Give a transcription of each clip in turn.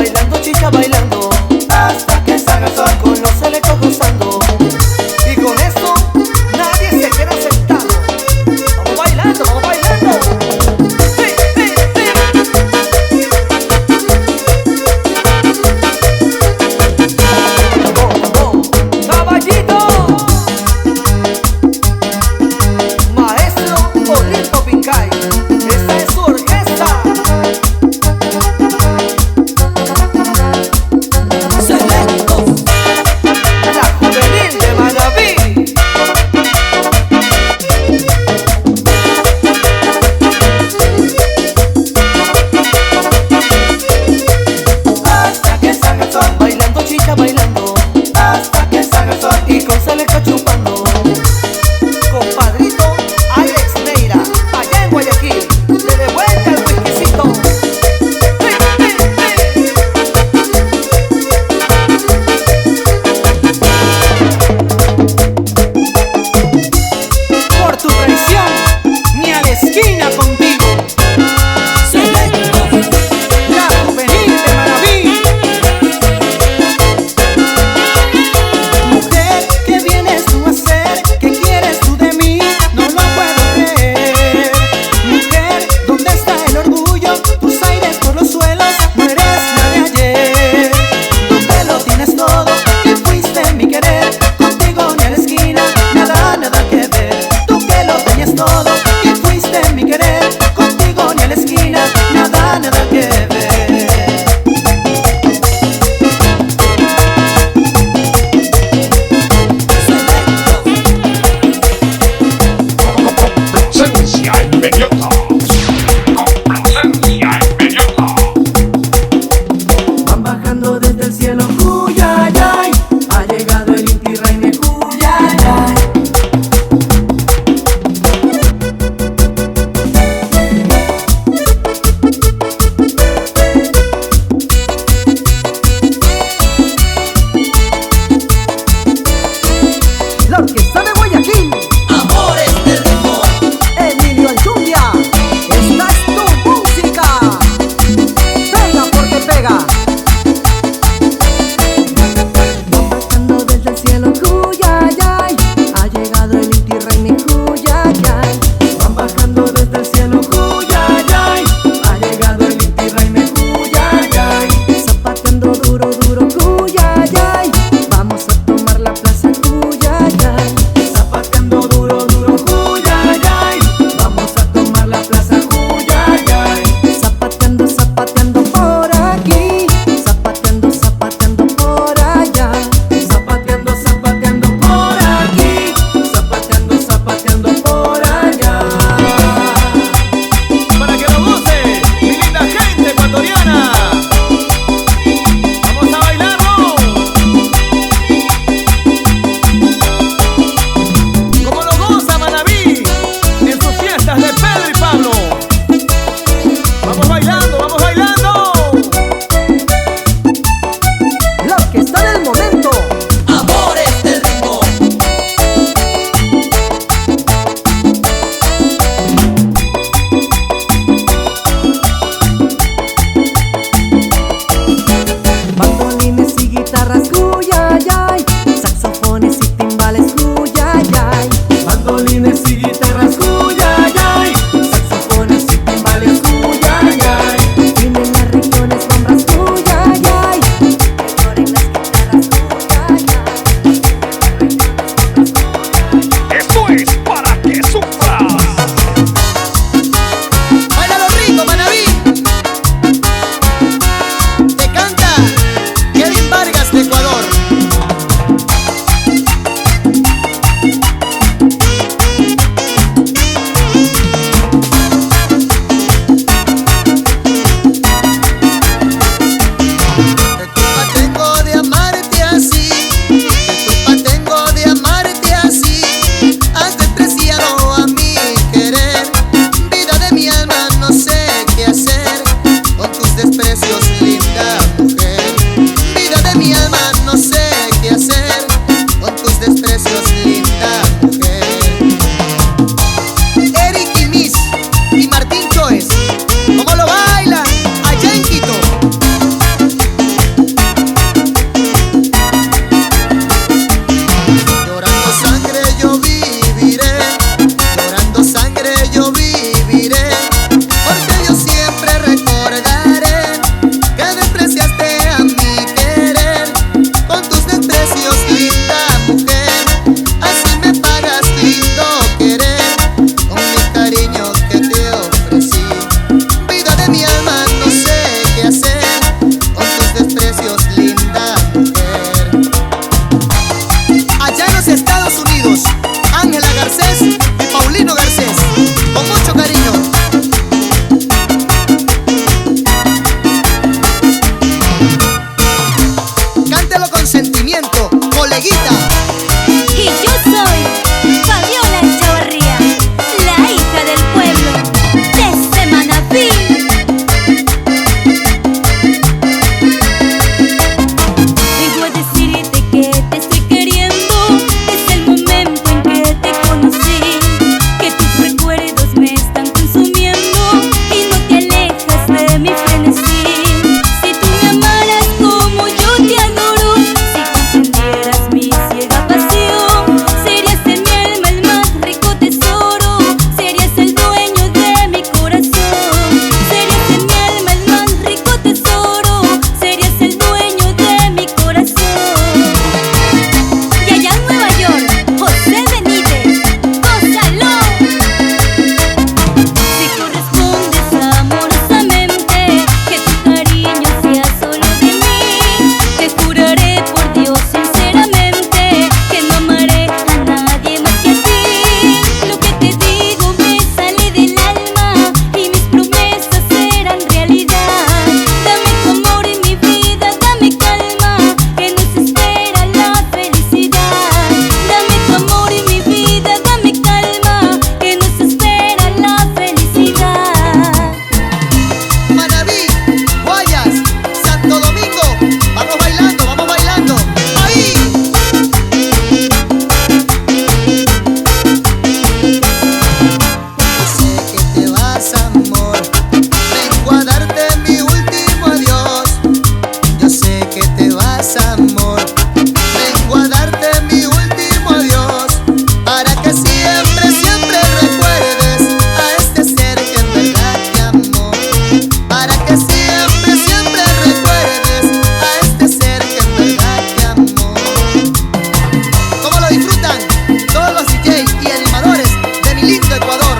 bailando, chicha bailando, hasta que salga el sol con los selectos gozando. Y con eso nadie se queda sentado. Vamos bailando, vamos bailando. Sí, sí, sí. Caballito, maestro Olimpo Pincay, esta es su orquesta. precios, linda mujer. Allá en los Estados Unidos, Ángela Garcés y Paulino Garcés, con mucho cariño. Cántelo con sentimiento, coleguita. Y yo soy Fabiola Echavarría, la hija del pueblo, desde Manabí. Vengo a decirte que te estoy queriendo desde el momento en que te conocí, que tus recuerdos me están consumiendo y no te alejas de mi frenesí. Si tú me amaras como yo te adoro, si comprendieras mi ciega pasión, serías en mi alma el más rico tesoro, serías el dueño de mi corazón, serías en mi alma el más rico tesoro, serías el dueño de mi corazón. Y allá en Nueva York, José Benítez, gózalo. Si correspondes amorosamente, que tu cariño sea solo de mí, te juraré por Dios sinceramente que no amaré a nadie más que a ti. Lo que te digo me sale del alma y mis promesas serán realidad. Dame tu amor en mi vida, dame calma, que nos espera la felicidad. Dame tu amor en mi vida, dame calma, que nos espera la felicidad. Manabí, Guayas, Santo Domingo, vamos bailando, vamos bailando. ¡Ahí! Yo sé que te vas, amor, vengo a darte mi último adiós. Yo sé que te vas, amor, vengo a darte mi último adiós, para que siempre, siempre recuerdes a este ser que en verdad te amó, para que siempre, siempre recuerdes a este ser que en verdad te amó. ¿Cómo lo disfrutan todos los DJ y animadores de mi lindo Ecuador?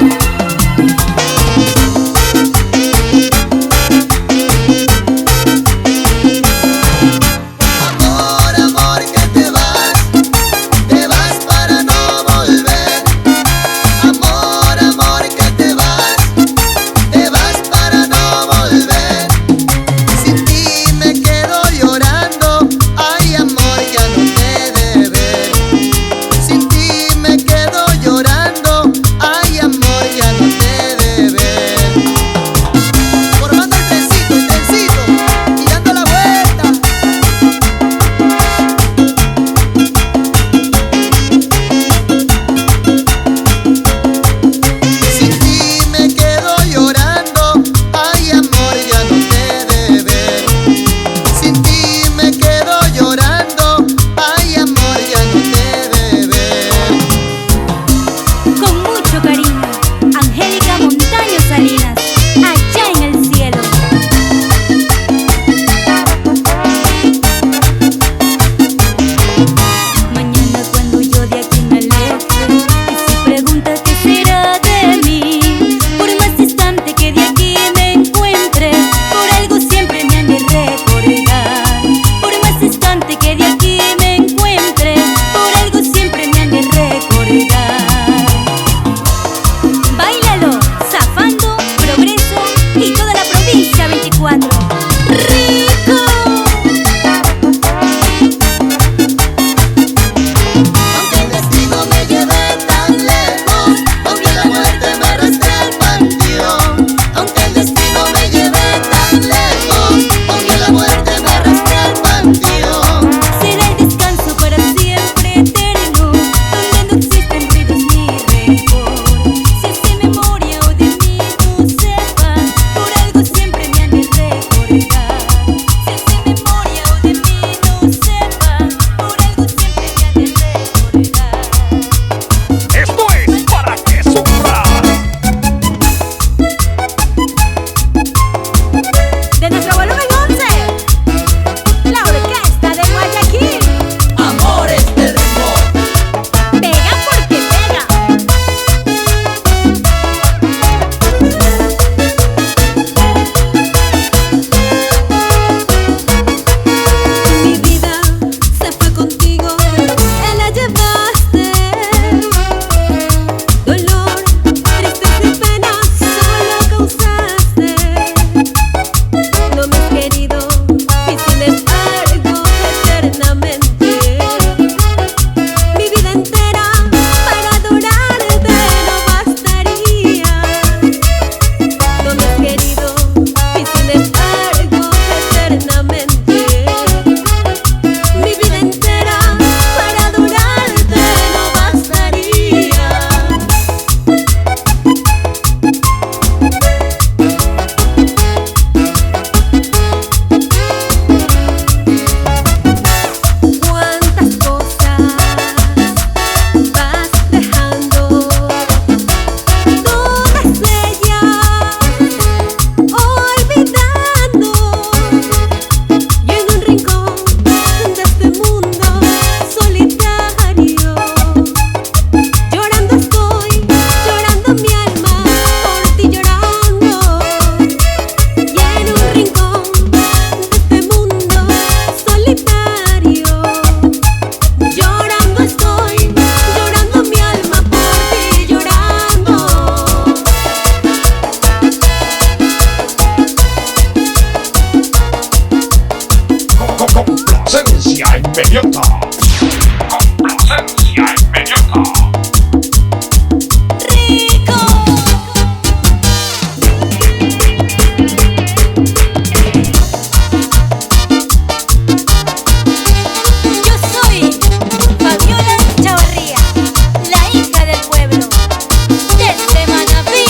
Amor, inmediata. Complacencia inmediata. ¡Rico! Yo soy Fabiola Chavarría, la hija del pueblo, desde Manabí.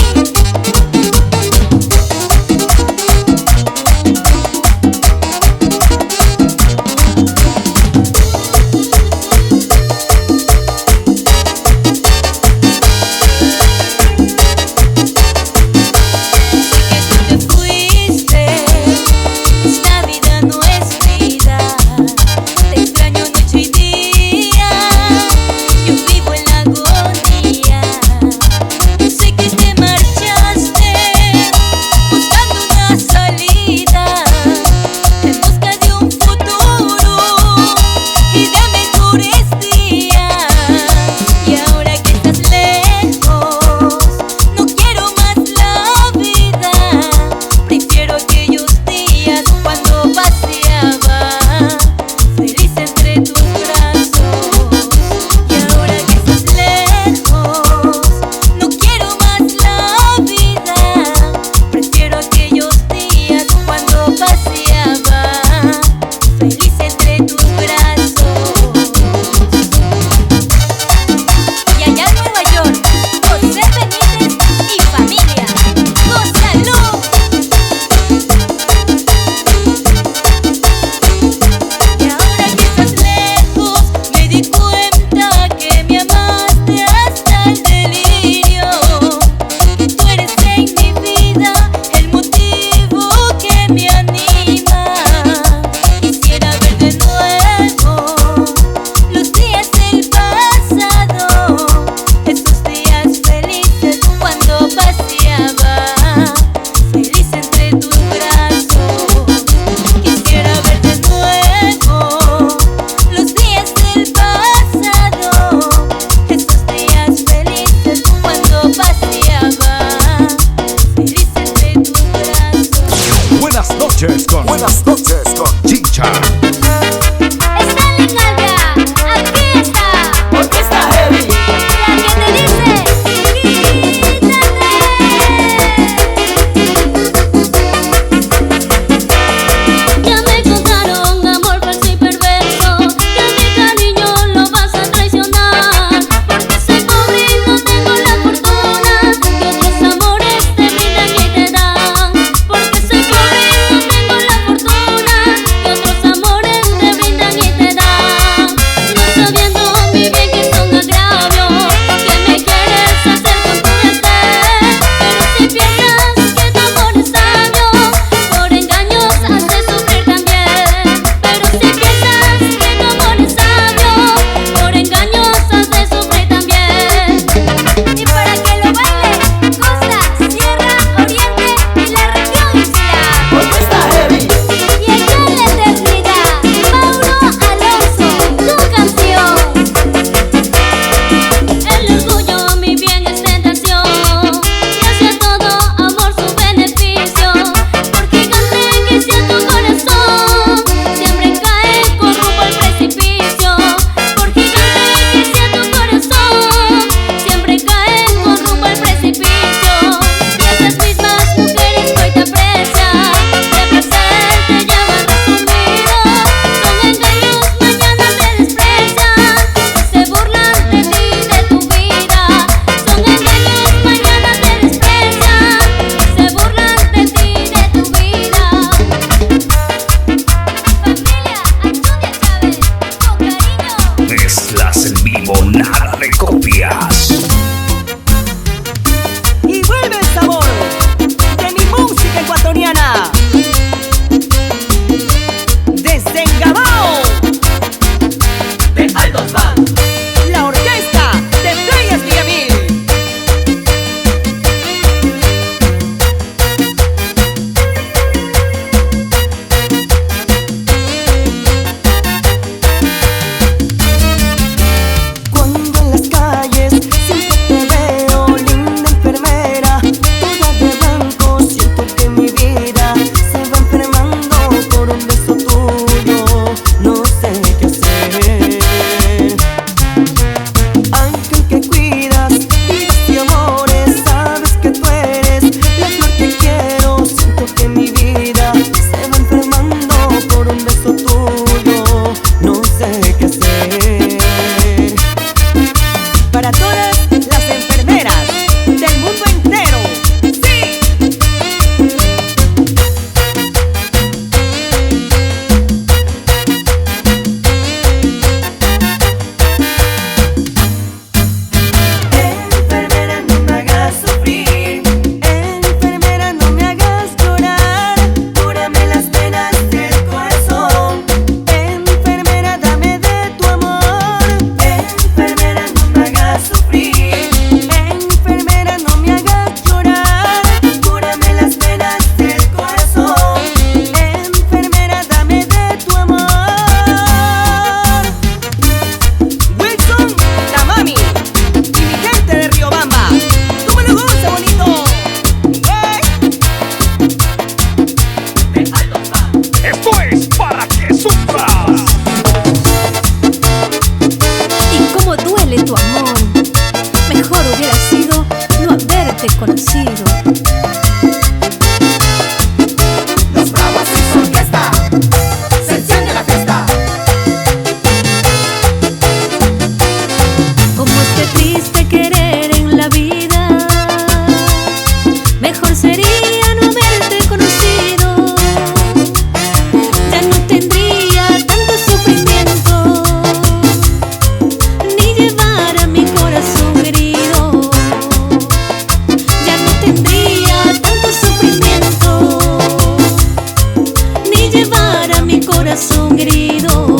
su grito.